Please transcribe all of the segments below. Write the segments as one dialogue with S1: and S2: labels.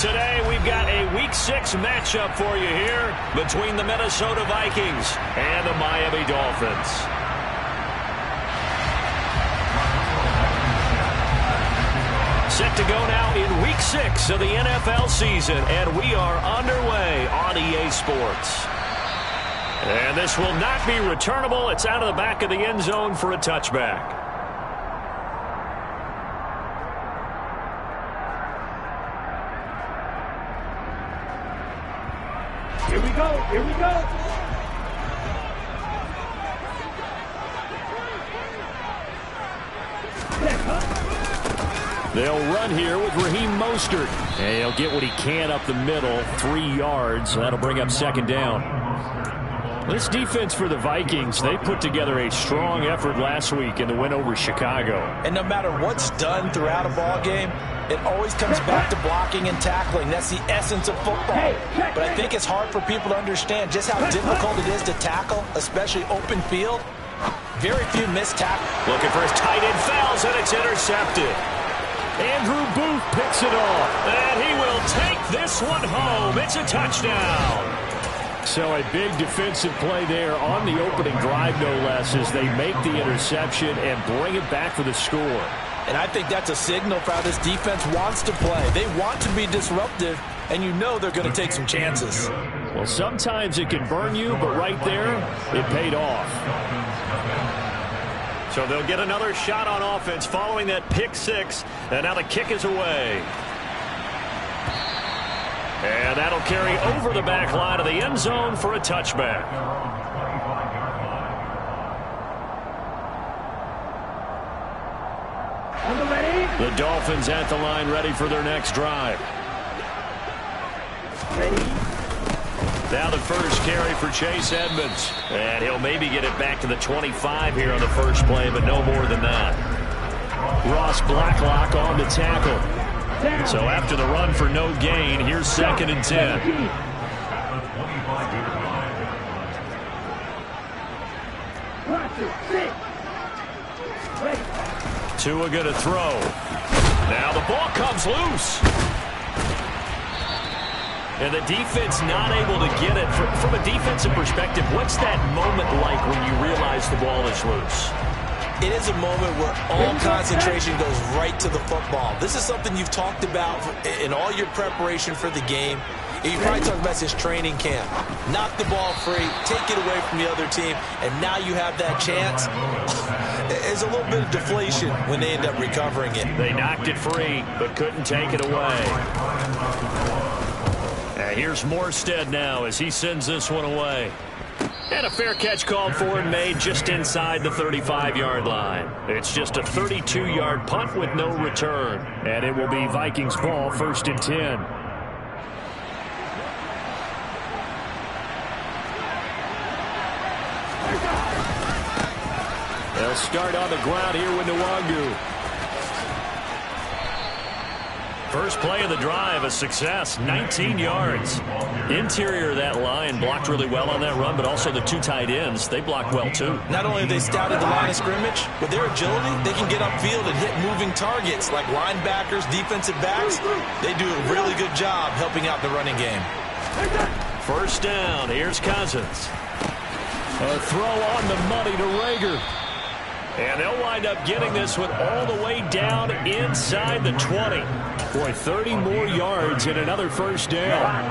S1: Today, we've got a Week 6 matchup for you here between the Minnesota Vikings and the Miami Dolphins. Set to go now in Week 6 of the NFL season, and we are underway on EA Sports. And this will not be returnable. It's out of the back of the end zone for a touchback.
S2: Here we go. Here we go.
S1: They'll run here with Raheem Mostert. And he'll get what he can up the middle, 3 yards. That'll bring up second down. This defense for the Vikings, they put together a strong effort last week in the win over Chicago.
S3: And no matter what's done throughout a ball game, it always comes back to blocking and tackling. That's the essence of football. But I think it's hard for people to understand just how difficult it is to tackle, especially open field. Very few missed tackles.
S1: Looking for his tight end, fouls, and it's intercepted. Andrew Booth picks it off, and he will take this one home. It's a touchdown. So a big defensive play there on the opening drive, no less, as they make the interception and bring it back for the score.
S3: And I think that's a signal for how this defense wants to play. They want to be disruptive, and you know they're going to take some chances.
S1: Well, sometimes it can burn you, but right there, it paid off. So they'll get another shot on offense following that pick 6, and now the kick is away. And that'll carry over the back line of the end zone for a touchback. The Dolphins at the line, ready for their next drive. Now the first carry for Chase Edmonds. And he'll maybe get it back to the 25 here on the first play, but no more than that. Ross Blacklock on the tackle. So after the run for no gain, here's 2nd and 10. Tua going to throw. Now the ball comes loose. And the defense not able to get it. From a defensive perspective, what's that moment like when you realize the ball is loose?
S3: It is a moment where all concentration goes right to the football. This is something you've talked about in all your preparation for the game. You probably talked about this training camp. Knock the ball free, take it away from the other team, and now you have that chance. There's a little bit of deflation when they end up recovering it.
S1: They knocked it free, but couldn't take it away. And here's Morstead now as he sends this one away. And a fair catch called for and made just inside the 35-yard line. It's just a 32-yard punt with no return. And it will be Vikings ball, 1st and 10. They'll start on the ground here with Nwangu. First play of the drive, a success, 19 yards. Interior of that line blocked really well on that run, but also the 2 tight ends, they blocked well too.
S3: Not only have they scouted the line of scrimmage, with their agility, they can get upfield and hit moving targets like linebackers, defensive backs. They do a really good job helping out the running game.
S1: First down, here's Cousins. A throw on the money to Rager. And they'll wind up getting this one all the way down inside the 20. Boy, 30 more yards and another first down.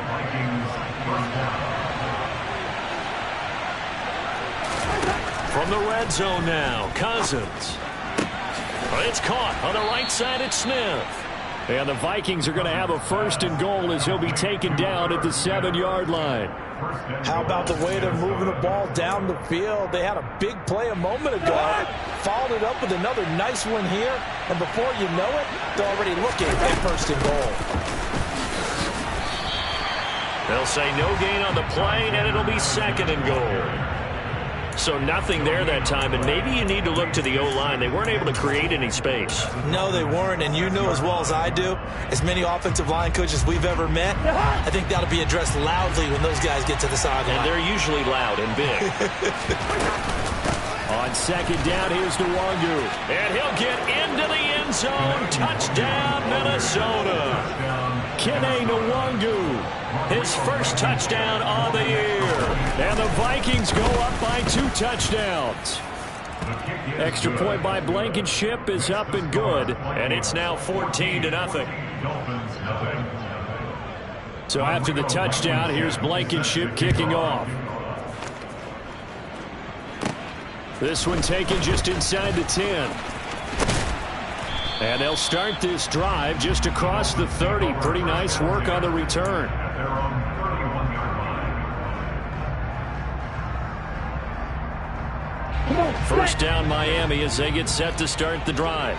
S1: From the red zone now, Cousins. It's caught on the right side at Smith. And the Vikings are going to have a 1st and goal as he'll be taken down at the 7-yard line.
S3: How about the way they're moving the ball down the field? They had a big play a moment ago. Followed it up with another nice one here. And before you know it, they're already looking at 1st and goal.
S1: They'll say no gain on the play, and it'll be 2nd and goal. So nothing there that time, and maybe you need to look to the O-line. They weren't able to create any space.
S3: No, they weren't, and you know as well as I do, as many offensive line coaches we've ever met, I think that'll be addressed loudly when those guys get to the sideline.
S1: And they're usually loud and big. On 2nd down, here's Nwangu. And he'll get into the end zone. Touchdown, Minnesota. Kene Nwangu. His first touchdown on the year. And the Vikings go up by 2 touchdowns. Extra point by Blankenship is up and good. And it's now 14-0. So after the touchdown, here's Blankenship kicking off. This one taken just inside the 10. And they'll start this drive just across the 30. Pretty nice work on the return. First down Miami as they get set to start the drive.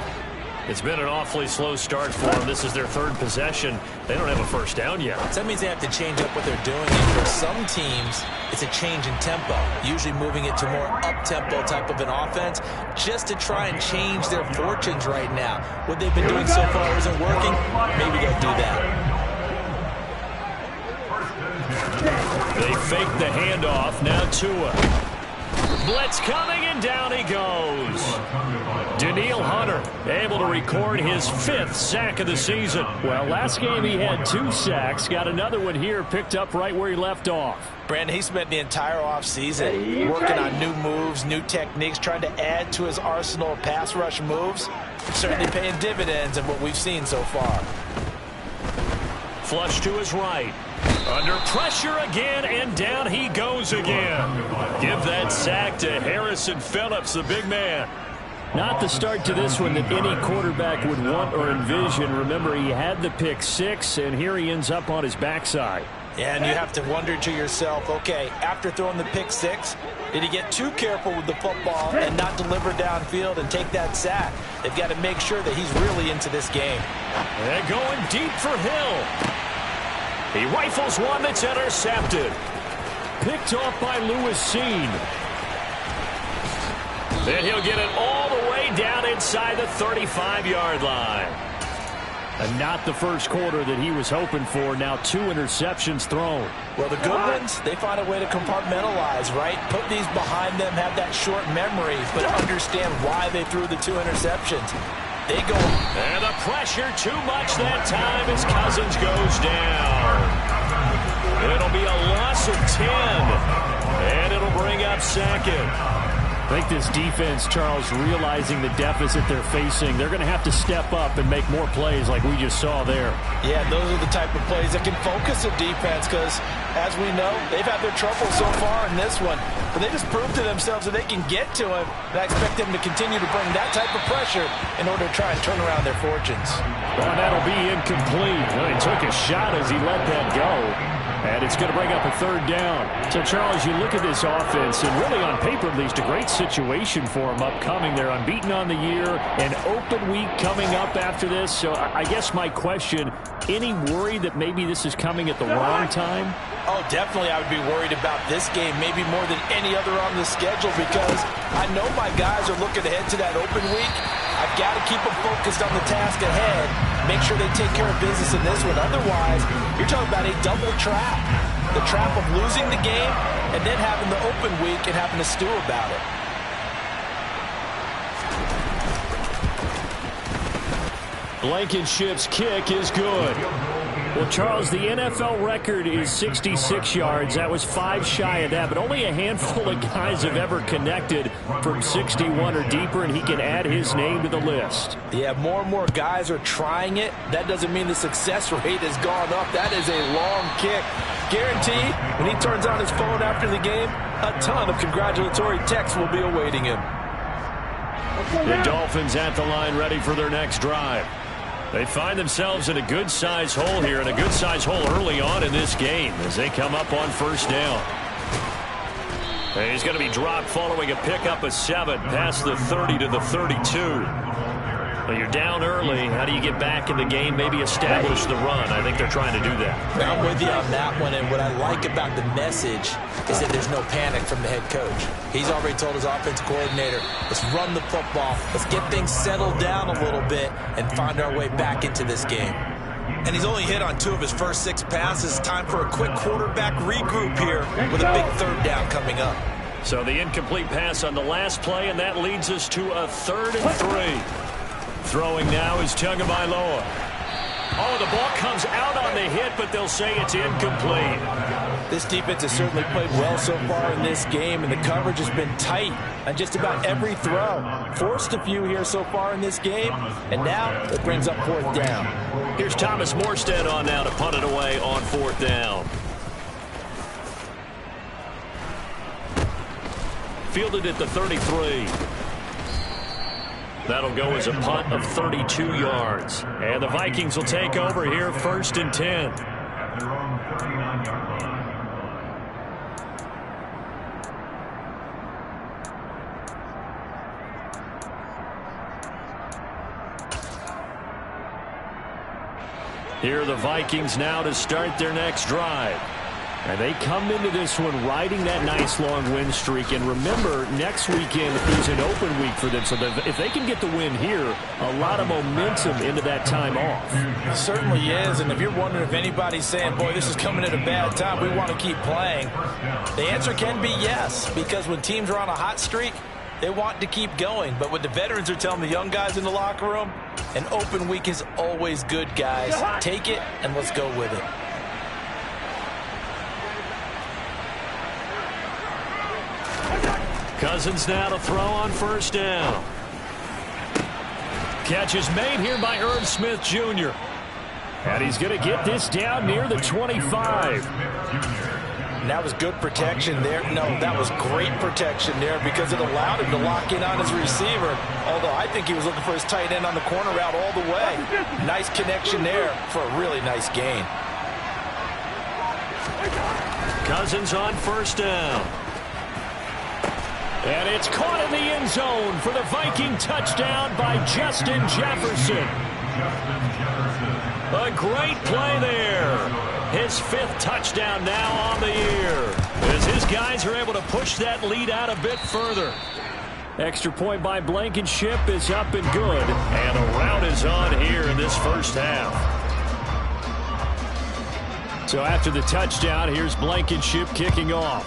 S1: It's been an awfully slow start for them. This is their 3rd possession. They don't have a first down yet.
S3: So that means they have to change up what they're doing. And for some teams, it's a change in tempo, usually moving it to more up-tempo type of an offense just to try and change their fortunes right now. What they've been doing so far isn't working. Maybe they'll do that.
S1: They fake the handoff. Now Tua. Blitz coming, and down he goes. Danielle Hunter able to record his 5th sack of the season. Well, last game he had 2 sacks. Got another one here picked up right where he left off.
S3: Brandon, he spent the entire offseason working on new moves, new techniques, trying to add to his arsenal of pass rush moves. Certainly paying dividends in what we've seen so far.
S1: Flush to his right. Under pressure again, and down he goes again. Give that sack to Harrison Phillips, the big man. Not the start to this one that any quarterback would want or envision. Remember, he had the pick 6, and here he ends up on his backside.
S3: Yeah, and you have to wonder to yourself, okay, after throwing the pick 6, did he get too careful with the football and not deliver downfield and take that sack? They've got to make sure that he's really into this game.
S1: They're going deep for Hill. He rifles one that's intercepted. Picked off by Lewis Seen. Then he'll get it all the way down inside the 35-yard line. And not the first quarter that he was hoping for. Now 2 interceptions thrown.
S3: Well, the good ones, they find a way to compartmentalize, right? Put these behind them, have that short memory, but understand why they threw the 2 interceptions. They go.
S1: And the pressure too much that time as Cousins goes down. It'll be a loss of 10. And it'll bring up 2nd. I think this defense, Charles, realizing the deficit they're facing, they're going to have to step up and make more plays like we just saw there.
S3: Yeah, those are the type of plays that can focus a defense because, as we know, they've had their trouble so far in this one. But they just proved to themselves that they can get to him. And I expect them to continue to bring that type of pressure in order to try and turn around their fortunes.
S1: Well, that'll be incomplete. Well, he took a shot as he let that go. And it's going to bring up a 3rd down. So, Charles, you look at this offense, and really on paper at least, a great situation for them upcoming. They're unbeaten on the year, an open week coming up after this. So I guess my question, any worry that maybe this is coming at the wrong time?
S3: Oh, definitely I would be worried about this game, maybe more than any other on the schedule, because I know my guys are looking ahead to that open week. I've got to keep them focused on the task ahead, make sure they take care of business in this one. Otherwise, you're talking about a double trap. The trap of losing the game and then having the open week and having to stew about it.
S1: Blankenship's kick is good. Well, Charles, the NFL record is 66 yards. That was 5 shy of that, but only a handful of guys have ever connected from 61 or deeper, and he can add his name to the list.
S3: Yeah, more and more guys are trying it. That doesn't mean the success rate has gone up. That is a long kick. Guaranteed, when he turns on his phone after the game, a ton of congratulatory texts will be awaiting him.
S1: The Dolphins at the line ready for their next drive. They find themselves in a good-sized hole here, and a good-sized hole early on in this game as they come up on 1st down. And he's going to be dropped following a pickup of 7 past the 30 to the 32. Well, you're down early. How do you get back in the game, maybe establish the run? I think they're trying to do that.
S3: I'm with you on that one, and what I like about the message is that there's no panic from the head coach. He's already told his offensive coordinator, let's run the football, let's get things settled down a little bit and find our way back into this game. And he's only hit on 2 of his first 6 passes. Time for a quick quarterback regroup here with a big 3rd down coming up.
S1: So the incomplete pass on the last play, and that leads us to a 3rd and 3. Throwing now is Tagovailoa. Oh, the ball comes out on the hit, but they'll say it's incomplete.
S3: This defense has certainly played well so far in this game, and the coverage has been tight on just about every throw. Forced a few here so far in this game, and now it brings up 4th down.
S1: Here's Thomas Morstead on now to punt it away on 4th down. Fielded at the 33. That'll go as a punt of 32 yards. And the Vikings will take over here 1st and 10. Here are the Vikings now to start their next drive. And they come into this one riding that nice long win streak. And remember, next weekend is an open week for them. So if they can get the win here, a lot of momentum into that time off.
S3: It certainly is. And if you're wondering if anybody's saying, boy, this is coming at a bad time, we want to keep playing, the answer can be yes. Because when teams are on a hot streak, they want to keep going. But what the veterans are telling the young guys in the locker room, an open week is always good, guys. Take it and let's go with it.
S1: Cousins now to throw on 1st down. Catch is made here by Irv Smith Jr. And he's going to get this down near the 25.
S3: And that was good protection there. No, that was great protection there because it allowed him to lock in on his receiver. Although I think he was looking for his tight end on the corner route all the way. Nice connection there for a really nice gain.
S1: Cousins on 1st down. And it's caught in the end zone for the Viking touchdown by Justin Jefferson. A great play there. His 5th touchdown now on the year, as his guys are able to push that lead out a bit further. Extra point by Blankenship is up and good, and a rout is on here in this 1st half. So after the touchdown, here's Blankenship kicking off.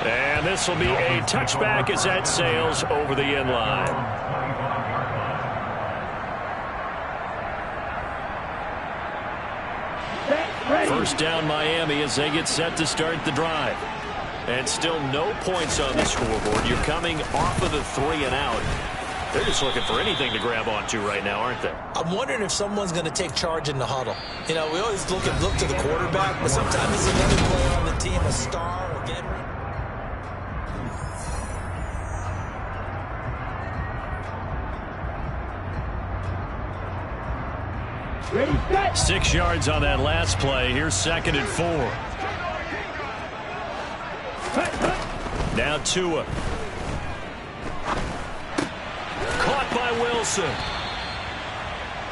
S1: And this will be a touchback as that sails over the end line. First down Miami as they get set to start the drive. And still no points on the scoreboard. You're coming off of the 3 and out. They're just looking for anything to grab onto right now, aren't they?
S3: I'm wondering if someone's going to take charge in the huddle. You know, we always look to the quarterback, but sometimes it's another player on the team, a star or veteran.
S2: Ready, set.
S1: 6 yards on that last play. Here's 2nd and 4. Now Tua. Caught by Wilson.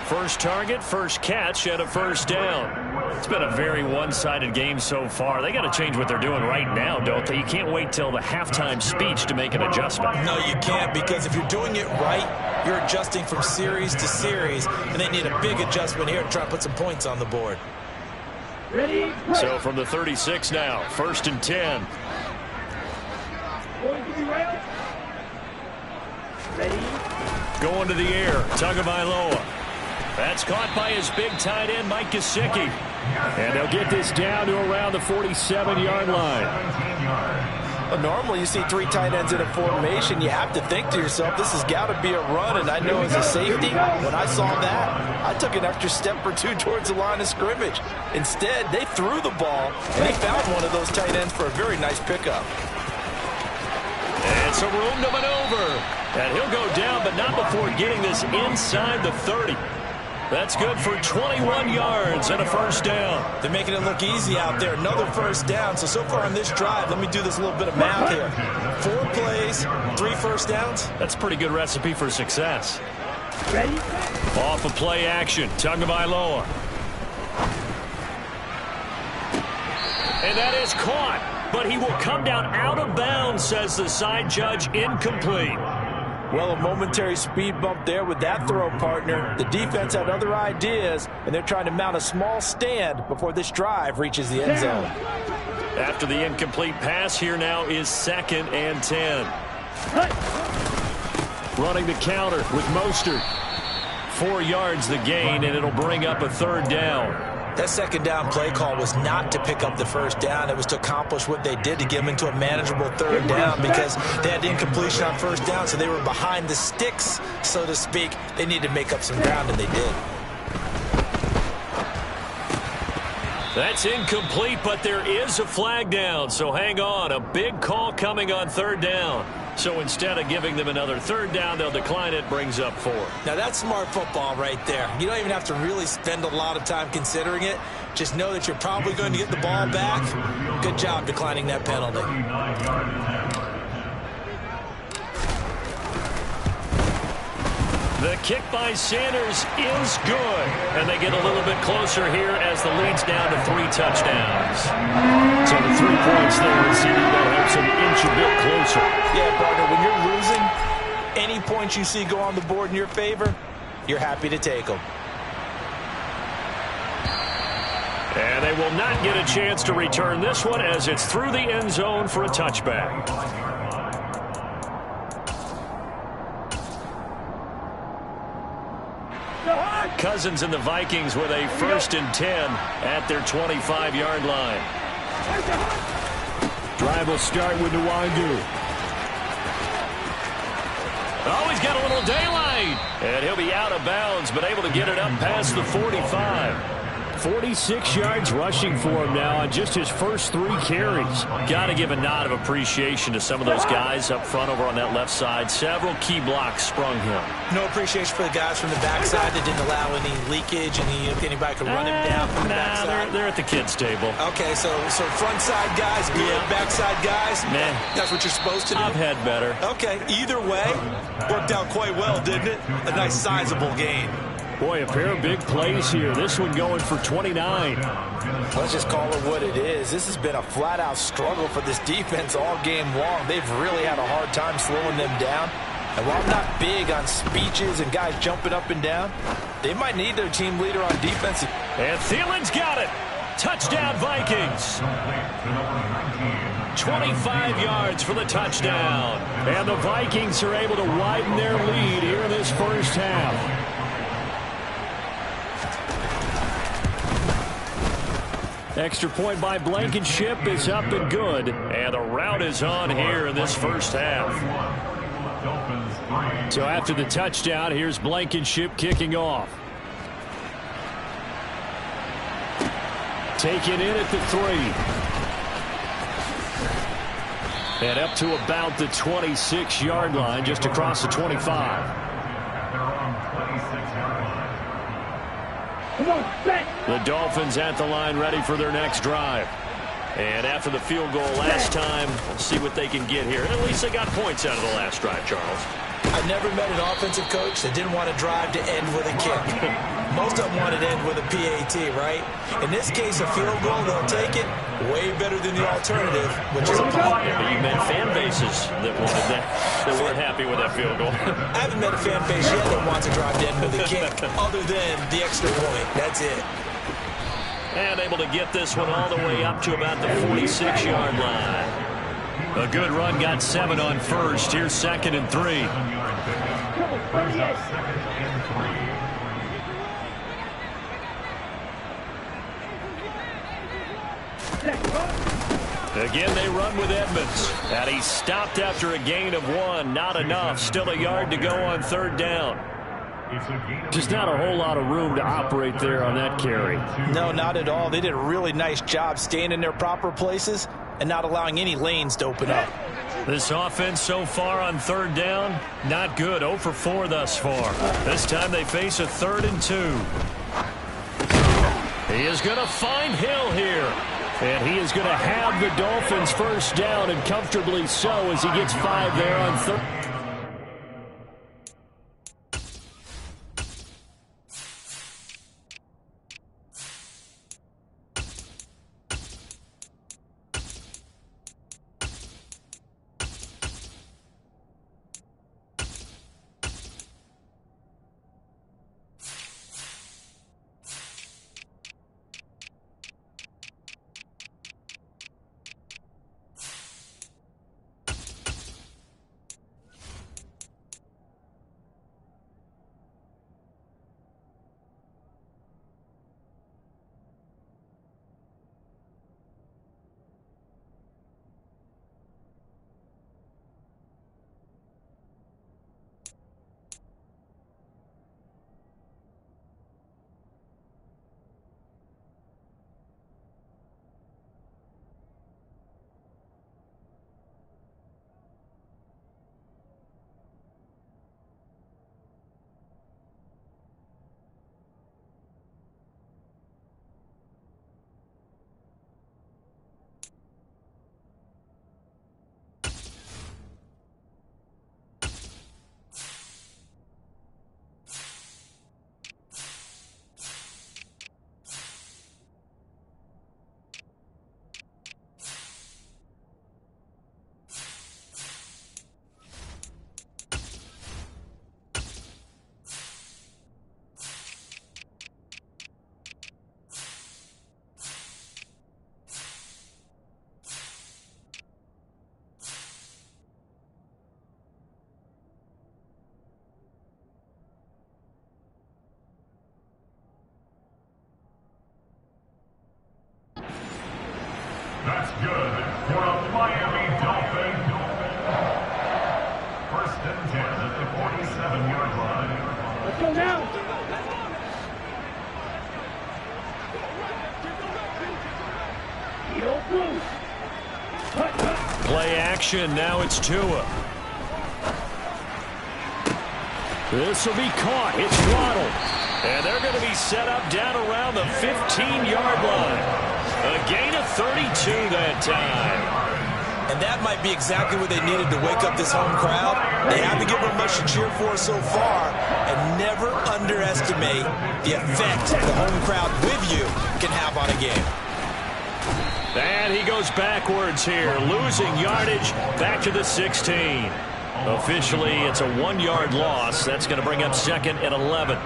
S1: First target, first catch, and a 1st down. It's been a very one-sided game so far. They got to change what they're doing right now, don't they? You can't wait till the halftime speech to make an adjustment.
S3: No, you can't, because if you're doing it right, you're adjusting from series to series, and they need a big adjustment here to try to put some points on the board.
S2: Ready,
S1: so from the 36 now, 1st and 10.
S2: Ready.
S1: Going to the air, Tagovailoa. That's caught by his big tight end, Mike Gesicki. And they'll get this down to around the 47-yard line.
S3: Well, normally you see 3 tight ends in a formation. You have to think to yourself, this has got to be a run. And I know as a safety, when I saw that, I took an extra step or 2 towards the line of scrimmage. Instead, they threw the ball, and they found one of those tight ends for a very nice pickup.
S1: And some room to maneuver. And he'll go down, but not before getting this inside the 30. That's good for 21 yards and a 1st down.
S3: They're making it look easy out there. Another 1st down. So far on this drive, let me do this little bit of math here. 4 plays, 3 1st downs.
S1: That's a pretty good recipe for success.
S2: Ready.
S1: Off of play action, Tagovailoa. And that is caught, but he will come down out of bounds, says the side judge, incomplete.
S3: Well, a momentary speed bump there with that throw, partner. The defense had other ideas, and they're trying to mount a small stand before this drive reaches the end zone.
S1: After the incomplete pass, here now is 2nd and 10. running the counter with Mostert. 4 yards the gain, and it'll bring up a 3rd down.
S3: That 2nd down play call was not to pick up the 1st down. It was to accomplish what they did, to get them into a manageable 3rd down, because they had incompletion on 1st down, so they were behind the sticks, so to speak. They needed to make up some ground, and they did.
S1: That's incomplete, but there is a flag down, so hang on. A big call coming on 3rd down. So instead of giving them another 3rd down, they'll decline it, brings up 4.
S3: Now that's smart football right there. You don't even have to really spend a lot of time considering it. Just know that you're probably going to get the ball back. Good job declining that penalty.
S1: The kick by Sanders is good. And they get a little bit closer here as the lead's down to 3 touchdowns. So the 3 points there, and CD that helps them inch a bit closer.
S3: Yeah, partner, when you're losing, any points you see go on the board in your favor, you're happy to take them.
S1: And they will not get a chance to return this one as it's through the end zone for a touchback. Cousins and the Vikings with a 1st and 10 at their 25-yard line.
S2: Drive will start with Nwangu.
S1: Oh, he's got a little daylight. And he'll be out of bounds, but able to get it up past the 45.
S2: 46 yards rushing for him now on just his first 3 carries.
S1: Got to give a nod of appreciation to some of those guys up front over on that left side. Several key blocks sprung him.
S3: No appreciation for the guys from the backside that didn't allow any leakage and anybody could run him down from the backside.
S1: They're at the kids' table.
S3: Okay, so front side guys, good, backside guys.
S1: Man,
S3: that's what you're supposed to do.
S1: I've had better.
S3: Okay, either way, worked out quite well, didn't it? A nice sizable gain.
S2: Boy, a pair of big plays here. This one going for 29.
S3: Let's just call it what it is. This has been a flat-out struggle for this defense all game long. They've really had a hard time slowing them down. And while I'm not big on speeches and guys jumping up and down, they might need their team leader on defense.
S1: And Thielen's got it. Touchdown, Vikings. 25 yards for the touchdown.
S2: And the Vikings are able to widen their lead here in this first half. Extra point by Blankenship is up and good.
S1: And the route is on here in this first half.
S2: So after the touchdown, here's Blankenship kicking off. Taken in at the 3. And up to about the 26-yard line, just across the 25. The Dolphins at the line ready for their next drive. And after the field goal last time, we'll see what they can get here. And at least they got points out of the last drive, Charles.
S3: I've never met an offensive coach that didn't want to drive to end with a kick. Most of them wanted to end with a PAT, right? In this case, a field goal, they'll take it. Way better than the alternative, which is a punt.
S1: Yeah, but you met fan bases that wanted that, that weren't happy with that field goal.
S3: I haven't met a fan base yet that wants to drive to end with a kick, other than the extra point. That's it.
S1: And able to get this one all the way up to about the 46-yard line. A good run, got 7 on first. Here's 2nd and 3. Again, they run with Edmonds. And he stopped after a gain of 1. Not enough. Still a yard to go on 3rd down.
S2: Just not a whole lot of room to operate there on that carry.
S3: No, not at all. They did a really nice job staying in their proper places and not allowing any lanes to open up.
S1: This offense so far on 3rd down, not good. 0 for 4 thus far. This time they face a 3rd and 2. He is going to find Hill here.
S2: And he is going to have the Dolphins first down, and comfortably so, as he gets 5 there on 3rd.
S4: That's good for the Miami Dolphins. First and 10 at the 47-yard line.
S5: Let's go now.
S1: Play action. Now it's Tua. This will be caught. It's Waddle. And they're going to be set up down around the 15-yard line. A gain of 32 that time.
S3: And that might be exactly what they needed to wake up this home crowd. They haven't given them much to cheer for so far. And never underestimate the effect the home crowd with you can have on a game.
S1: And he goes backwards here, losing yardage back to the 16. Officially, it's a 1-yard loss. That's going to bring up 2nd and 11.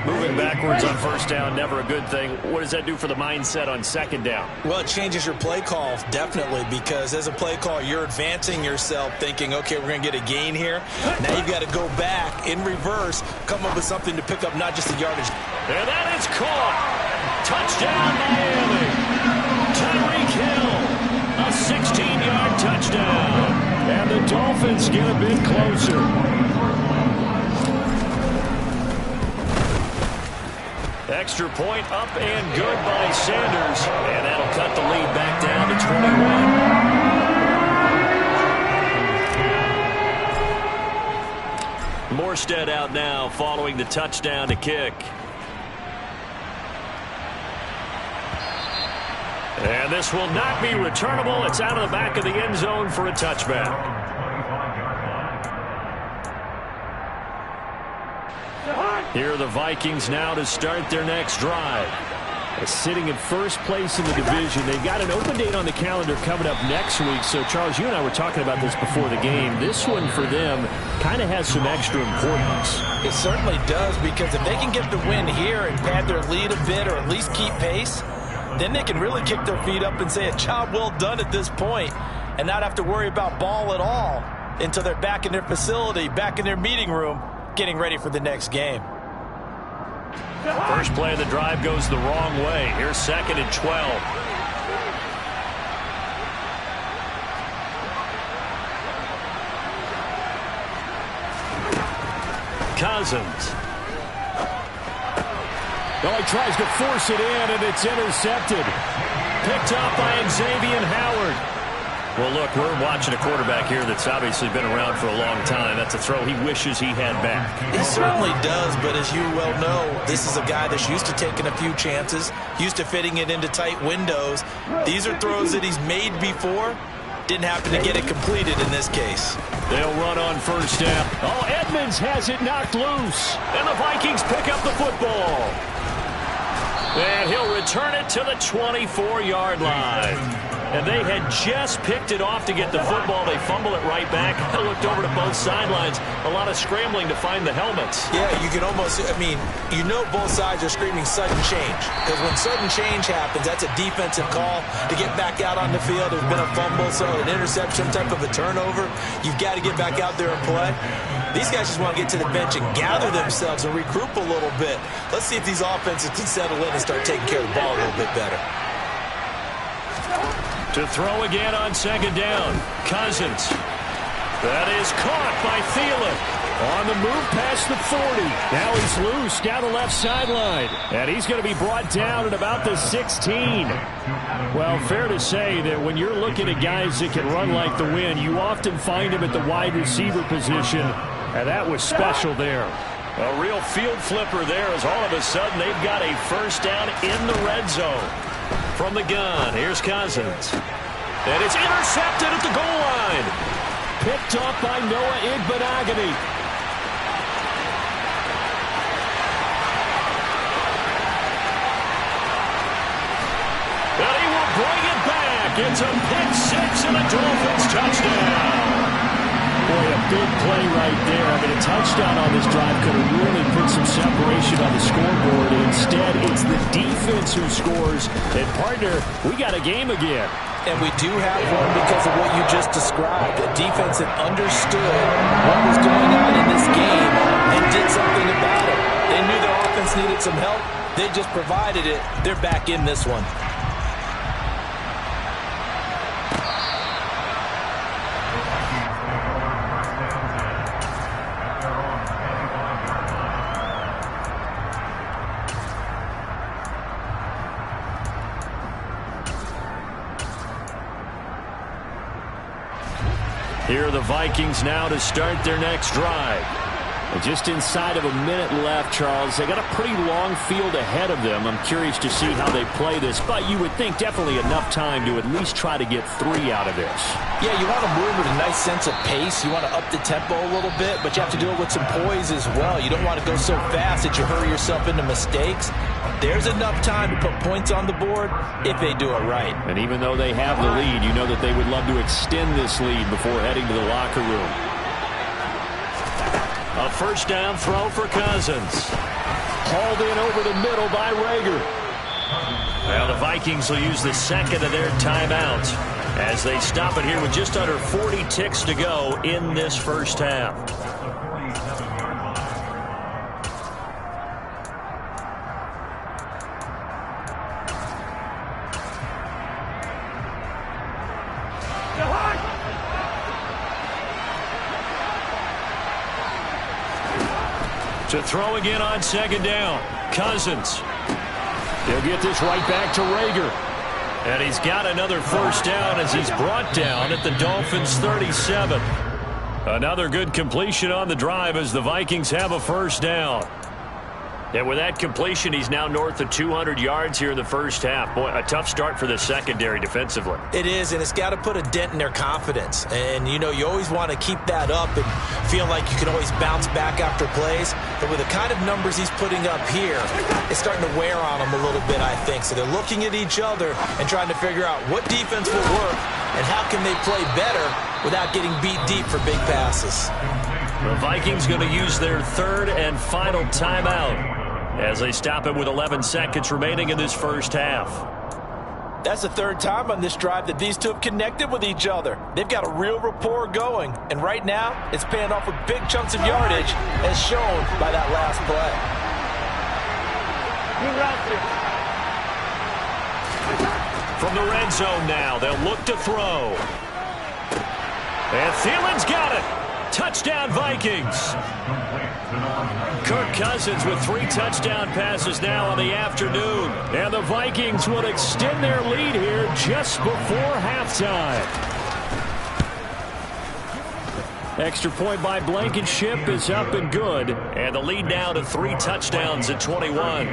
S1: Moving backwards on first down, never a good thing. What does that do for the mindset on 2nd down?
S3: Well, it changes your play call, definitely, because as a play call, you're advancing yourself thinking, okay, we're going to get a gain here. Now you've got to go back in reverse, come up with something to pick up not just the yardage.
S1: And that is caught. Touchdown, Miami. Tyreek Hill, a 16-yard touchdown. And the Dolphins get a bit closer. Extra point up and good by Sanders. And that'll cut the lead back down to 21. Morstead out now following the touchdown to kick. And this will not be returnable. It's out of the back of the end zone for a touchback. Here are the Vikings now to start their next drive. Sitting in first place in the division. They've got an open date on the calendar coming up next week. So, Charles, you and I were talking about this before the game. This one for them kind of has some extra importance.
S3: It certainly does, because if they can get the win here and pad their lead a bit or at least keep pace, then they can really kick their feet up and say a job well done at this point and not have to worry about ball at all until they're back in their facility, back in their meeting room, getting ready for the next game.
S1: First play of the drive goes the wrong way. Here's 2nd and 12. Cousins. Oh, he tries to force it in, and it's intercepted. Picked up by Xavier Howard. Well, look, we're watching a quarterback here that's obviously been around for a long time. That's a throw he wishes he had back.
S3: He certainly does, but as you well know, this is a guy that's used to taking a few chances, used to fitting it into tight windows. These are throws that he's made before. Didn't happen to get it completed in this case.
S1: They'll run on first down. Oh, Edmonds has it knocked loose. And the Vikings pick up the football. And he'll return it to the 24-yard line. And they had just picked it off to get the football. They fumble it right back. I looked over to both sidelines. A lot of scrambling to find the helmets.
S3: Yeah, you can almost, you know both sides are screaming sudden change. Because when sudden change happens, that's a defensive call to get back out on the field. There's been a fumble, so an interception, some type of a turnover. You've got to get back out there and play. These guys just want to get to the bench and gather themselves and regroup a little bit. Let's see if these offenses can settle in and start taking care of the ball a little bit better.
S1: To throw again on 2nd down. Cousins. That is caught by Thielen. On the move past the 40. Now he's loose down the left sideline. And he's going to be brought down at about the 16. Well, fair to say that when you're looking at guys that can run like the wind, you often find them at the wide receiver position. And that was special there. A real field flipper there, as all of a sudden they've got a first down in the red zone. From the gun, here's Cousins. And it's intercepted at the goal line. Picked up by Noah Igbinoghene. And he will bring it back. It's a pick six and a Dolphins touchdown. Boy, a big play right there. I mean, a touchdown on this drive could have really put some separation on the scoreboard. Instead, it's the defense who scores. And, partner, we got a game again.
S3: And we do have one because of what you just described. A defense that understood what was going on in this game and did something about it. They knew their offense needed some help. They just provided it. They're back in this one.
S2: Here are the Vikings now to start their next drive.
S1: Just inside of a minute left, Charles. They got a pretty long field ahead of them. I'm curious to see how they play this, but you would think definitely enough time to at least try to get 3 out of this.
S3: Yeah, you want to move with a nice sense of pace. You want to up the tempo a little bit, but you have to do it with some poise as well. You don't want to go so fast that you hurry yourself into mistakes. There's enough time to put points on the board if they do it right.
S1: And even though they have the lead, you know that they would love to extend this lead before heading to the locker room.
S2: A first down throw for Cousins.
S1: Hauled in over the middle by Reagor.
S2: Well, the Vikings will use the second of their timeouts as they stop it here with just under 40 ticks to go in this first half. To throw again on second down. Cousins.
S1: He'll get this right back to Reagor.
S2: And he's got another first down as he's brought down at the Dolphins' 37. Another good completion on the drive as the Vikings have a first down. And with that completion, he's now north of 200 yards here in the first half. Boy, a tough start for the secondary defensively.
S3: It is, and it's got to put a dent in their confidence. And, you know, you always want to keep that up and feel like you can always bounce back after plays. But with the kind of numbers he's putting up here, it's starting to wear on them a little bit, I think. So they're looking at each other and trying to figure out what defense will work and how can they play better without getting beat deep for big passes.
S2: The Vikings going to use their third and final timeout as they stop it with 11 seconds remaining in this first half.
S3: That's the third time on this drive that these two have connected with each other. They've got a real rapport going. And right now, it's paying off with big chunks of yardage as shown by that last play.
S2: From the red zone now, they'll look to throw. And Thielen's got it. Touchdown, Vikings. Kirk Cousins with 3 touchdown passes now on the afternoon.
S1: And the Vikings will extend their lead here just before halftime. Extra point by Blankenship is up and good.
S2: And the lead now to 3 touchdowns at 21.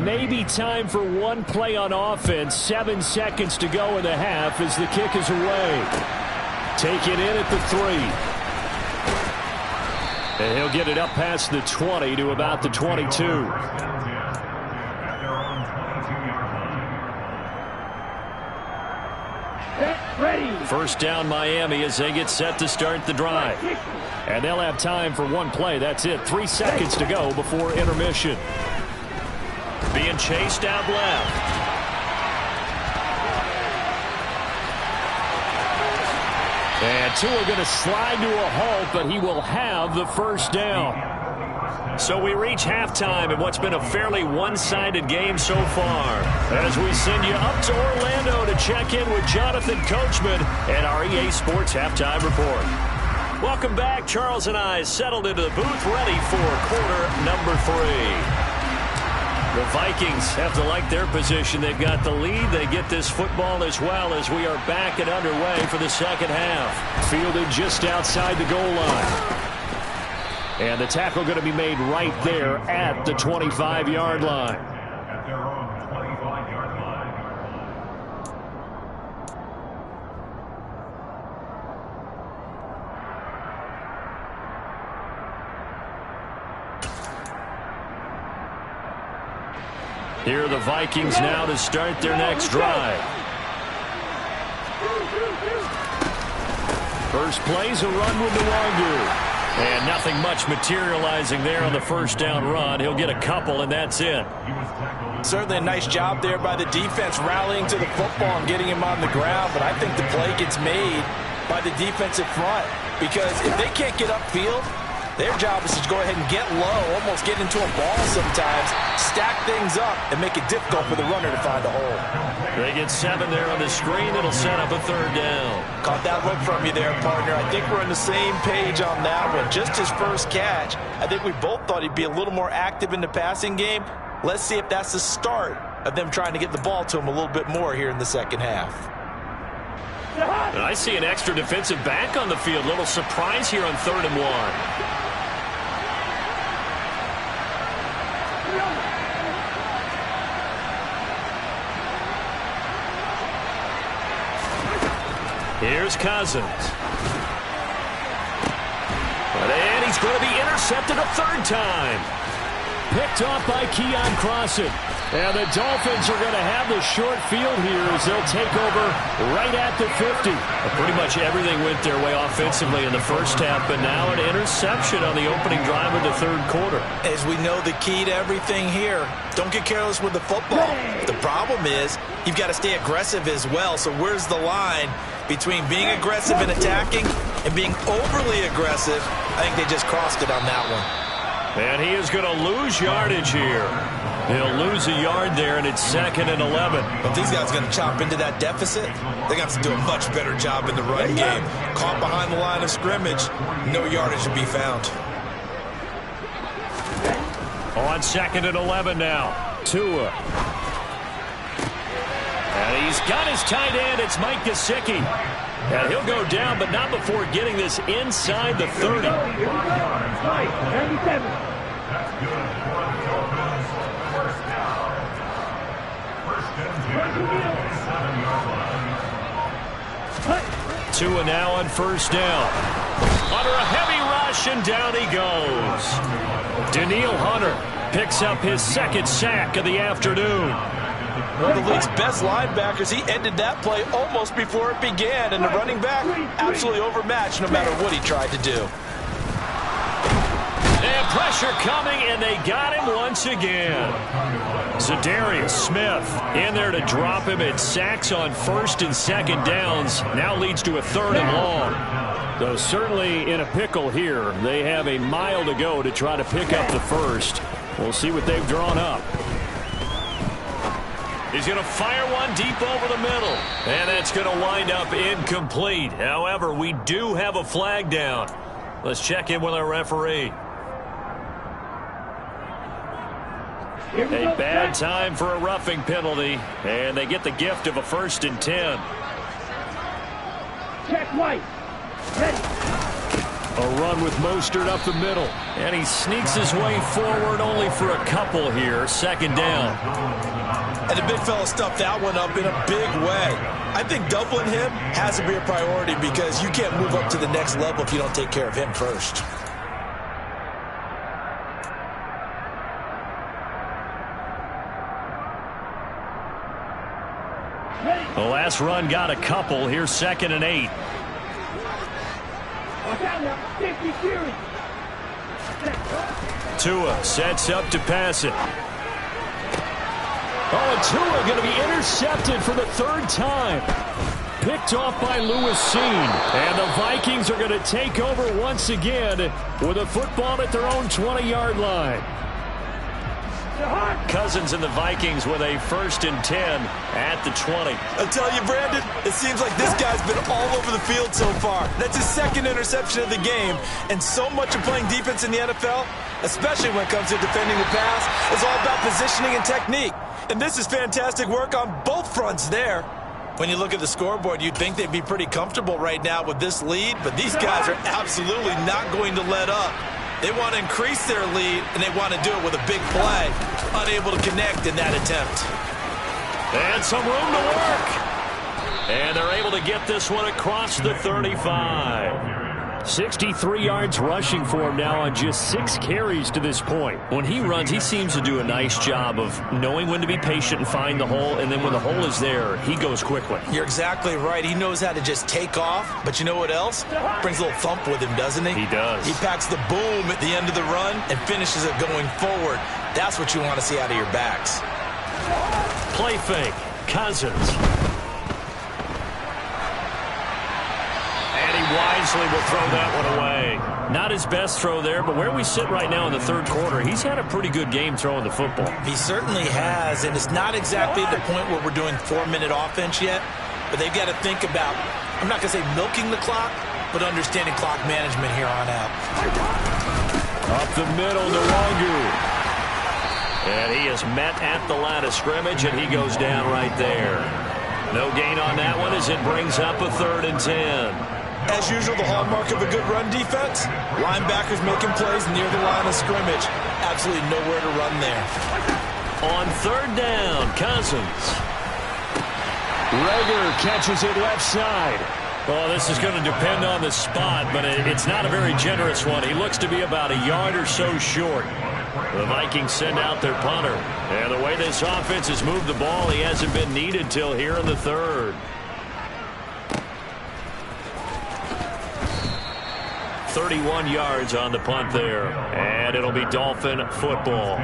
S1: Maybe time for one play on offense. 7 seconds to go in the half as the kick is away. Take it in at the 3. And he'll get it up past the 20 to about the 22.
S2: First down Miami as they get set to start the drive.
S1: And they'll have time for one play. That's it. 3 seconds to go before intermission.
S2: Being chased out left.
S1: And Tua going to slide to a halt, but he will have the first down.
S2: So we reach halftime in what's been a fairly one-sided game so far. As we send you up to Orlando to check in with Jonathan Coachman and our EA Sports Halftime Report. Welcome back. Charles and I settled into the booth ready for quarter number 3. The Vikings have to like their position. They've got the lead. They get this football as well as we are back and underway for the second half.
S1: Fielded just outside the goal line. And the tackle going to be made right there at the 25-yard line.
S4: At their own 25-yard line.
S2: Here are the Vikings now to start their next drive.
S1: First play's a run with Nwangu.
S2: And nothing much materializing there on the first down run. He'll get a couple, and that's it.
S3: Certainly a nice job there by the defense rallying to the football and getting him on the ground. But I think the play gets made by the defensive front because if they can't get upfield, their job is to go ahead and get low, almost get into a ball sometimes, stack things up, and make it difficult for the runner to find a hole.
S2: They get 7 there on the screen. It'll set up a third down.
S3: Caught that look from you there, partner. I think we're on the same page on that one. Just his first catch. I think we both thought he'd be a little more active in the passing game. Let's see if that's the start of them trying to get the ball to him a little bit more here in the second half.
S2: And I see an extra defensive back on the field. Little surprise here on 3rd and 1. Here's Cousins. And he's going to be intercepted a 3rd time.
S1: Picked off by Keon Crossen. And the Dolphins are going to have the short field here as they'll take over right at the 50.
S2: Pretty much everything went their way offensively in the first half, but now an interception on the opening drive of the 3rd quarter.
S3: As we know, the key to everything here, don't get careless with the football. The problem is you've got to stay aggressive as well. So where's the line between being aggressive and attacking and being overly aggressive? I think they just crossed it on that one.
S2: And he is going to lose yardage here. He'll lose a yard there, and it's 2nd and 11.
S3: If these guys are going to chop into that deficit, they're going to have to do a much better job in the run game. Caught behind the line of scrimmage, no yardage to be found.
S2: On 2nd and 11 now.
S1: Tua.
S2: And he's got his tight end. It's Mike Gesicki. And he'll go down, but not before getting this inside the 30. Tua now on 1st down. Under a heavy rush, and down he goes. Danielle Hunter picks up his 2nd sack of the afternoon.
S3: One of the league's best linebackers. He ended that play almost before it began, and the running back absolutely overmatched no matter what he tried to do.
S2: And pressure coming, and they got him once again. Za'Darius Smith in there to drop him at sacks on 1st and 2nd downs. Now leads to a 3rd and long.
S1: Though certainly in a pickle here. They have a mile to go to try to pick up the 1st. We'll see what they've drawn up.
S2: He's going to fire one deep over the middle. And that's going to wind up incomplete. However, we do have a flag down. Let's check in with our referee. A bad time for a roughing penalty, and they get the gift of a 1st and 10.
S5: Check White. Ready.
S1: A run with Mostert up the middle.
S2: And he sneaks his way forward only for a couple here. 2nd down.
S3: And the big fella stuffed that one up in a big way. I think doubling him has to be a priority because you can't move up to the next level if you don't take care of him first.
S2: The last run got a couple. Here's 2nd and 8. Tua sets up to pass it.
S1: Oh, and Tua going to be intercepted for the 3rd time. Picked off by Lewis Cine. And the Vikings are going to take over once again with a football at their own 20-yard line.
S2: Cousins and the Vikings with a 1st and 10 at the 20.
S3: I'll tell you, Brandon, it seems like this guy's been all over the field so far. That's his 2nd interception of the game. And so much of playing defense in the NFL, especially when it comes to defending the pass, is all about positioning and technique. And this is fantastic work on both fronts there. When you look at the scoreboard, you'd think they'd be pretty comfortable right now with this lead, but these guys are absolutely not going to let up. They want to increase their lead, and they want to do it with a big play. Unable to connect in that attempt.
S2: And some room to work. And they're able to get this one across the 35.
S1: 63 yards rushing for him now on just 6 carries to this point.
S2: When he runs, he seems to do a nice job of knowing when to be patient and find the hole, and then when the hole is there, he goes quickly.
S3: You're exactly right. He knows how to just take off, but you know what else? Brings a little thump with him, doesn't he?
S2: He does.
S3: He packs the boom at the end of the run and finishes it going forward. That's what you want to see out of your backs.
S2: Play fake. Cousins. Wisely will throw that one away. Not his best throw there, but where we sit right now in the 3rd quarter, he's had a pretty good game throwing the football.
S3: He certainly has, and it's not exactly at the point where we're doing 4-minute offense yet, but they've got to think about, I'm not going to say milking the clock, but understanding clock management here on out.
S1: Up the middle, Nwangu.
S2: And he is met at the line of scrimmage, and he goes down right there. No gain on that one as it brings up a 3rd and 10.
S3: As usual, the hallmark of a good run defense, linebackers making plays near the line of scrimmage. Absolutely nowhere to run there.
S2: On 3rd down, Cousins.
S1: Reagor catches it left side. Well, this is going to depend on the spot, but it's not a very generous one. He looks to be about a yard or so short.
S2: The Vikings send out their punter. And the way this offense has moved the ball, he hasn't been needed till here in the 3rd. 31 yards on the punt there. And it'll be Dolphin football.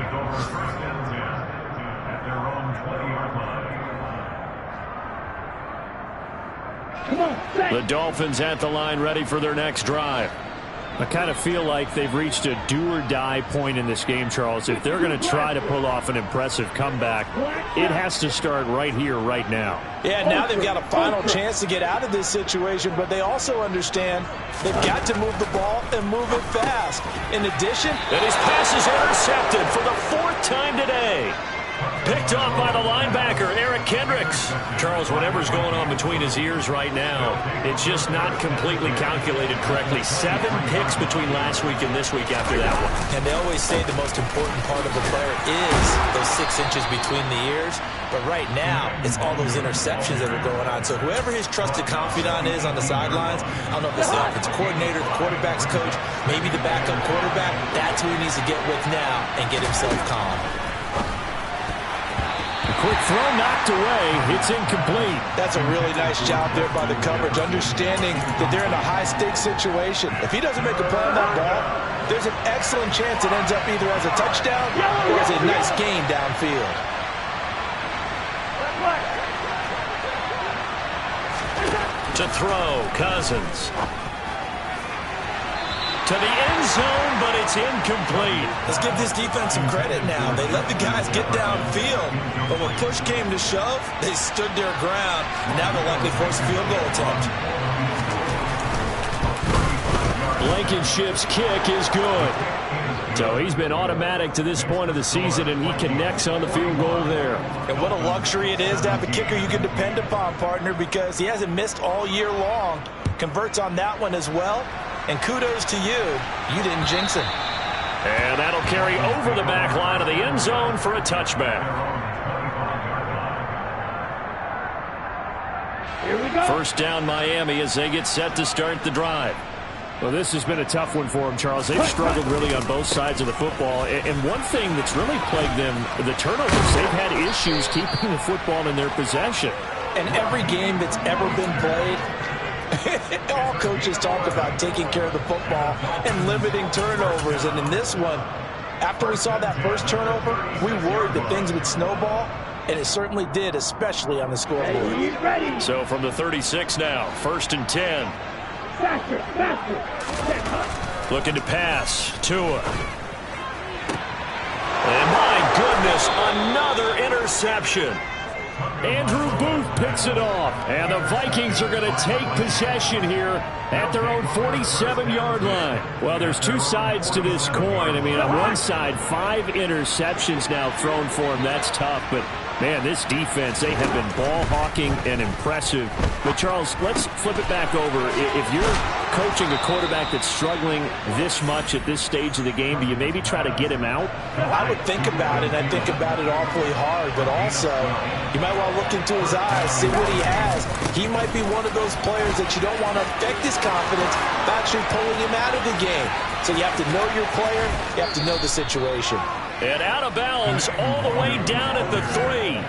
S1: The Dolphins at the line ready for their next drive. I kind of feel like they've reached a do-or-die point in this game, Charles. If they're going to try to pull off an impressive comeback, it has to start right here, right now.
S3: Yeah, now they've got a final chance to get out of this situation, but they also understand they've got to move the ball and move it fast. In addition,
S2: and his pass is intercepted for the 4th time today. Picked off by the linebacker, Eric Kendricks.
S1: Charles, whatever's going on between his ears right now, it's just not completely calculated correctly. 7 picks between last week and this week after that one.
S3: And they always say the most important part of a player is those 6 inches between the ears. But right now, it's all those interceptions that are going on. So whoever his trusted confidant is on the sidelines, I don't know if it's the offensive coordinator, the quarterback's coach, maybe the backup quarterback, that's who he needs to get with now and get himself calm.
S1: Quick throw knocked away. It's incomplete.
S3: That's a really nice job there by the coverage, understanding that they're in a high-stakes situation. If he doesn't make a play on that ball, there's an excellent chance it ends up either as a touchdown or as a nice gain downfield.
S2: To throw, Cousins. To the end zone, but it's incomplete.
S3: Let's give this defense some credit now. They let the guys get downfield, but when push came to shove, they stood their ground. Now they'll likely force a field goal attempt.
S1: Blankenship's kick is good. So he's been automatic to this point of the season, and he connects on the field goal there.
S3: And what a luxury it is to have a kicker you can depend upon, partner, because he hasn't missed all year long. Converts on that one as well. And kudos to you. You didn't jinx him.
S2: And that'll carry over the back line of the end zone for a touchback.
S5: Here we go.
S2: First down, Miami, as they get set to start the drive.
S1: Well, this has been a tough one for them, Charles. They've struggled really on both sides of the football. And one thing that's really plagued them, the turnovers. They've had issues keeping the football in their possession.
S3: And every game that's ever been played, all coaches talk about taking care of the football and limiting turnovers. And in this one, after we saw that first turnover, we worried that things would snowball, and it certainly did, especially on the scoreboard.
S5: Ready.
S2: So from the 36 now, 1st and 10.
S5: Faster, faster.
S2: Looking to pass. Tua. And my goodness, another interception.
S1: Andrew Booth picks it off, and the Vikings are going to take possession here at their own 47-yard line. Well, there's 2 sides to this coin. I mean, on one side, 5 interceptions now thrown for him. That's tough, but man, this defense, they have been ball hawking and impressive. But Charles, let's flip it back over. If you're coaching a quarterback that's struggling this much at this stage of the game, do you maybe try to get him out?
S3: I would think about it. I think about it awfully hard, but also you might want to look into his eyes, see what he has. He might be one of those players that you don't want to affect his confidence by actually pulling him out of the game. So you have to know your player. You have to know the situation.
S2: And out of bounds all the way down at the 3.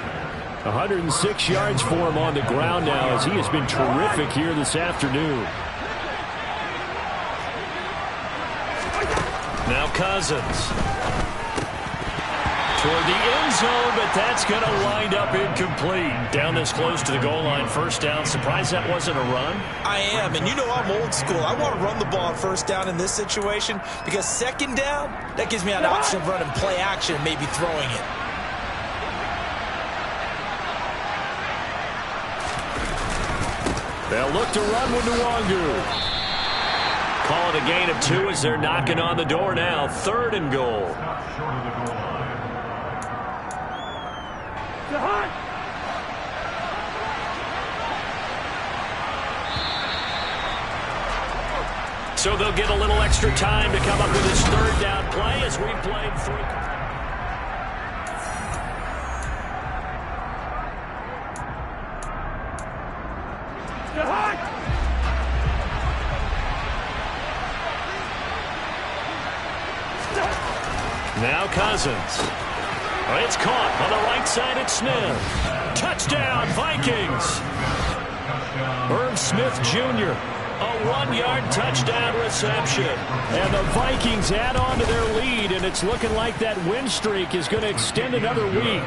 S1: 106 yards for him on the ground now, as he has been terrific here this afternoon.
S2: Now Cousins. Toward the end zone, but that's going to wind up incomplete. Down this close to the goal line, 1st down. Surprised that wasn't a run?
S3: I am, and you know I'm old school. I want to run the ball on 1st down in this situation because 2nd down, that gives me an option of running play action and maybe throwing it.
S1: They'll look to run with Nwangu.
S2: Call it a gain of 2 as they're knocking on the door now. 3rd and goal. So they'll get a little extra time to come up with this third down play as we've played through. Now Cousins. It's caught on the right side. It's Smith. Touchdown, Vikings. Irv Smith Jr. A 1-yard touchdown reception.
S1: And the Vikings add on to their lead, and it's looking like that win streak is going to extend another week.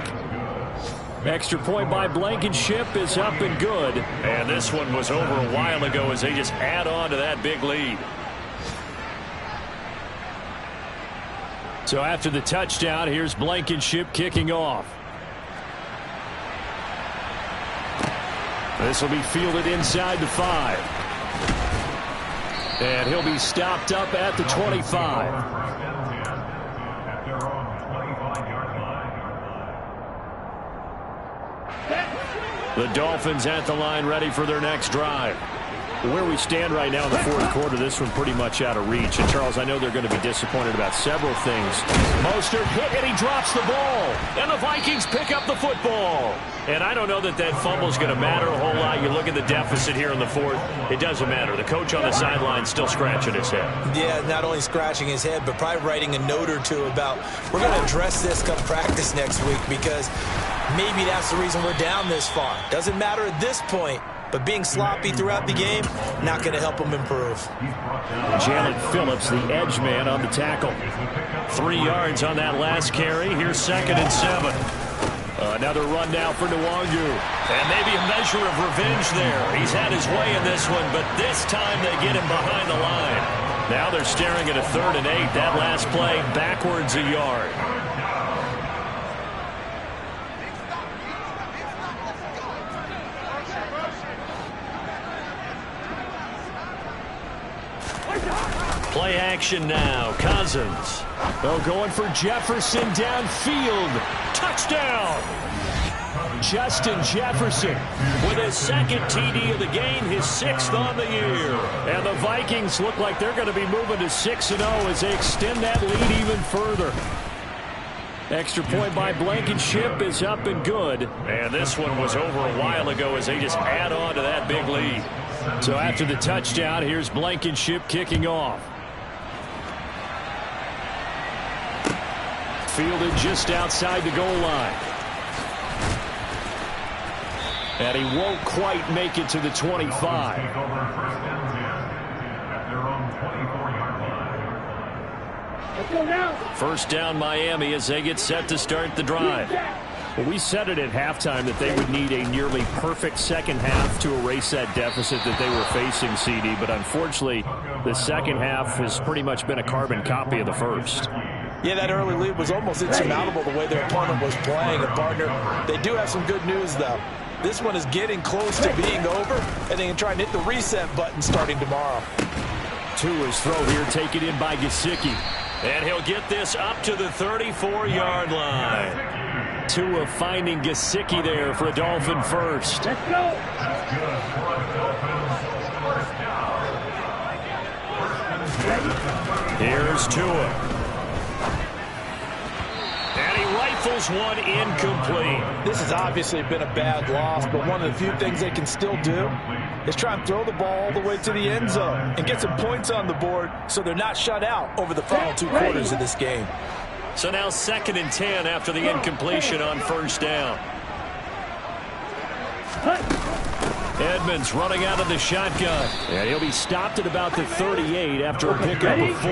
S1: Extra point by Blankenship is up and good.
S2: And this one was over a while ago as they just add on to that big lead.
S1: So after the touchdown, here's Blankenship kicking off. This will be fielded inside the 5. And he'll be stopped up at the 25.
S4: At their own 25-yard line.
S1: The Dolphins at the line, ready for their next drive. Where we stand right now in the fourth quarter, this one pretty much out of reach. And, Charles, I know they're going to be disappointed about several things. Mostert hit, and he drops the ball. And the Vikings pick up the football.
S2: And I don't know that that fumble is going to matter a whole lot. You look at the deficit here in the fourth. It doesn't matter. The coach on the sideline still scratching his head.
S3: Yeah, not only scratching his head, but probably writing a note or two about we're going to address this come practice next week because maybe that's the reason we're down this far. Doesn't matter at this point. But being sloppy throughout the game, not going to help them improve.
S1: Jalen Phillips, the edge man on the tackle.
S2: 3 yards on that last carry. Here's 2nd and 7.
S1: Another run now for Nwangu.
S2: And maybe a measure of revenge there. He's had his way in this one, but this time they get him behind the line. Now they're staring at a 3rd and 8. That last play backwards a yard. Play action now. Cousins.
S1: They're going for Jefferson downfield. Touchdown! Justin Jefferson
S2: with his 2nd TD of the game, his 6th on the year.
S1: And the Vikings look like they're going to be moving to 6-0 as they extend that lead even further. Extra point by Blankenship is up and good.
S2: And this one was over a while ago as they just add on to that big lead.
S1: So after the touchdown, here's Blankenship kicking off. Fielded just outside the goal line. And he won't quite make it to the 25.
S5: Let's go now.
S1: First down Miami as they get set to start the drive. Well, we said it at halftime that they would need a nearly perfect second half to erase that deficit that they were facing, CD. But unfortunately, the second half has pretty much been a carbon copy of the first.
S3: Yeah, that early lead was almost insurmountable the way their opponent was playing. And, partner, they do have some good news, though. This one is getting close to being over, and they can try and hit the reset button starting tomorrow.
S1: Tua's throw here taken in by Gesicki.
S2: And he'll get this up to the 34-yard line.
S1: Tua finding Gesicki there for a Dolphin first.
S5: Let's go.
S2: Here's Tua. And he rifles one incomplete.
S3: This has obviously been a bad loss, but one of the few things they can still do is try and throw the ball all the way to the end zone and get some points on the board so they're not shut out over the final 2 quarters of this game.
S2: So now 2nd and 10 after the incompletion on first down.
S1: Edmonds running out of the shotgun. And he'll be stopped at about the 38 after a pickup of 4.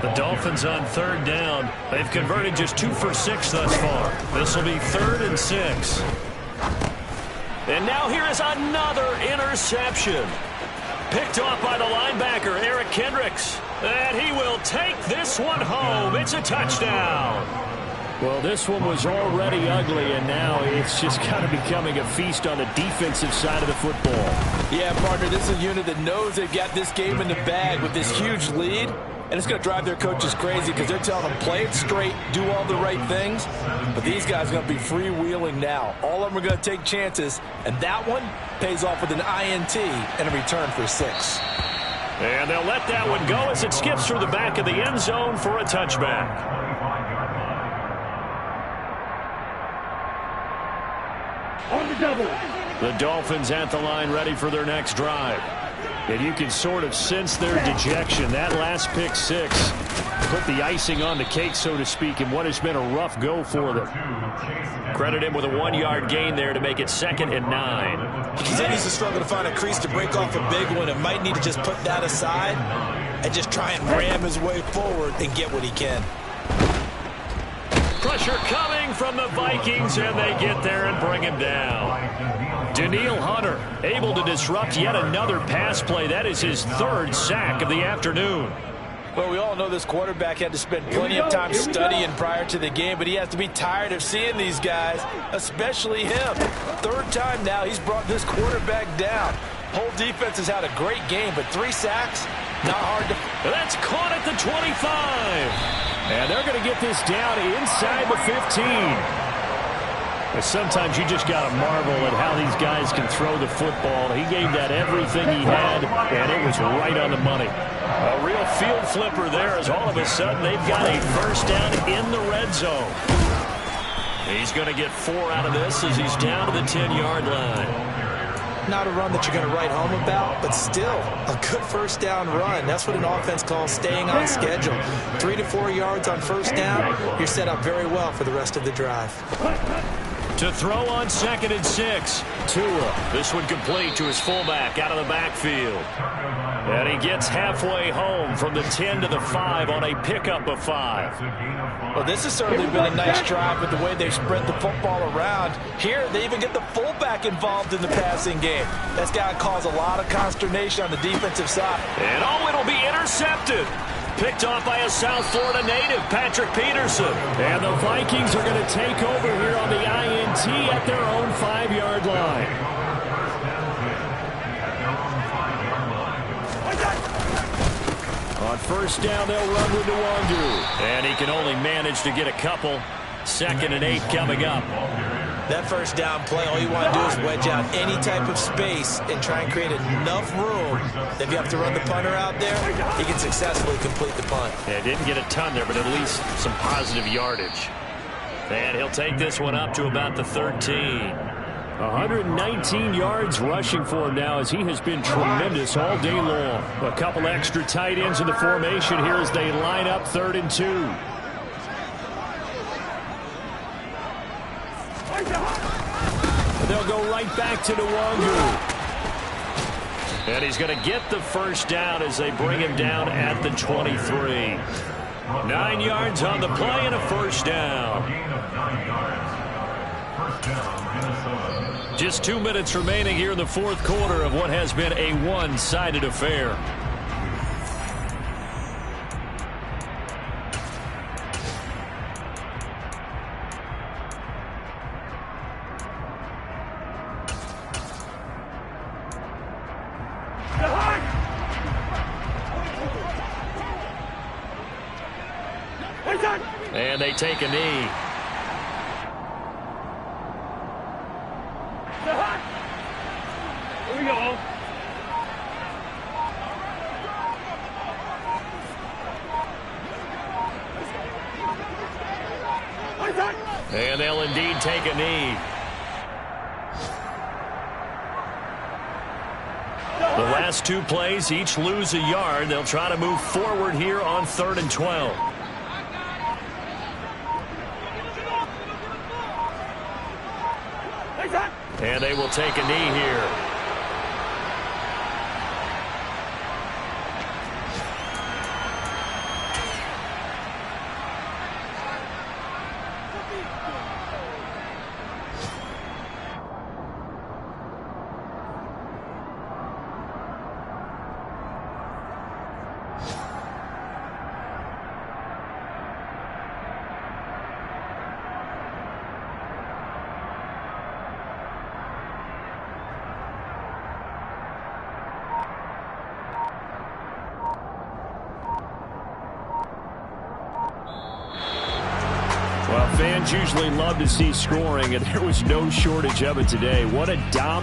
S2: The Dolphins on 3rd down. They've converted just 2 for 6 thus far. This will be 3rd and 6. And now here is another interception. Picked off by the linebacker, Eric Kendricks. And he will take this one home. It's a touchdown.
S1: Well, this one was already ugly, and now it's just kind of becoming a feast on the defensive side of the football.
S3: Yeah, partner, this is a unit that knows they've got this game in the bag with this huge lead. And it's going to drive their coaches crazy because they're telling them, play it straight, do all the right things. But these guys are going to be freewheeling now. All of them are going to take chances. And that one pays off with an INT and a return for 6.
S2: And they'll let that one go as it skips through the back of the end zone for a touchback.
S5: On the double.
S1: The Dolphins at the line ready for their next drive. And you can sort of sense their dejection. That last pick six put the icing on the cake, so to speak, in what has been a rough go for them.
S2: Credit him with a 1-yard gain there to make it 2nd and 9.
S3: He continues to struggle to find a crease to break off a big one and might need to just put that aside and just try and ram his way forward and get what he can.
S2: Pressure coming from the Vikings, and they get there and bring him down.
S1: Danielle Hunter able to disrupt yet another pass play. That is his 3rd sack of the afternoon.
S3: Well, we all know this quarterback had to spend plenty of time studying prior to the game, but he has to be tired of seeing these guys, especially him. 3rd time now he's brought this quarterback down. Whole defense has had a great game, but 3 sacks, not hard to...
S2: That's caught at the 25.
S1: And they're going to get this down inside the 15. But sometimes you just got to marvel at how these guys can throw the football. He gave that everything he had, and it was right on the money.
S2: A real field flipper there as all of a sudden they've got a 1st down in the red zone. He's going to get 4 out of this as he's down to the 10-yard line.
S3: Not a run that you're going to write home about, but still a good 1st down run. That's what an offense calls staying on schedule. 3 to 4 yards on 1st down, you're set up very well for the rest of the drive.
S2: To throw on 2nd and 6. Tua. This one complete to his fullback out of the backfield. And he gets halfway home from the 10 to the 5 on a pickup of 5.
S3: Well, this has certainly been a nice drive with the way they've spread the football around. Here, they even get the fullback involved in the passing game. That's got to cause a lot of consternation on the defensive side.
S2: And oh, it'll be intercepted. Picked off by a South Florida native, Patrick Peterson.
S1: And the Vikings are going to take over here on the INT at their own 5-yard line. On 1st down, they'll run with Nwangu.
S2: And he can only manage to get a couple. 2nd and 8 coming up.
S3: That 1st down play, all you want to do is wedge out any type of space and try and create enough room that if you have to run the punter out there, he can successfully complete the punt.
S2: Yeah, didn't get a ton there, but at least some positive yardage. And he'll take this one up to about the 13.
S1: 119 yards rushing for him now as he has been tremendous all day long. A couple extra tight ends in the formation here as they line up 3rd and 2. They'll go right back to Nwangu.
S2: And he's going to get the 1st down as they bring him down at the 23. 9 yards on the play and a 1st down. Just 2 minutes remaining here in the 4th quarter of what has been a one-sided affair. And they take a knee.
S5: Here we go.
S2: And they'll indeed take a knee. The last 2 plays each lose a yard. They'll try to move forward here on 3rd and 12. And they will take a knee here.
S1: Well, fans usually love to see scoring, and there was no shortage of it today. What a dominant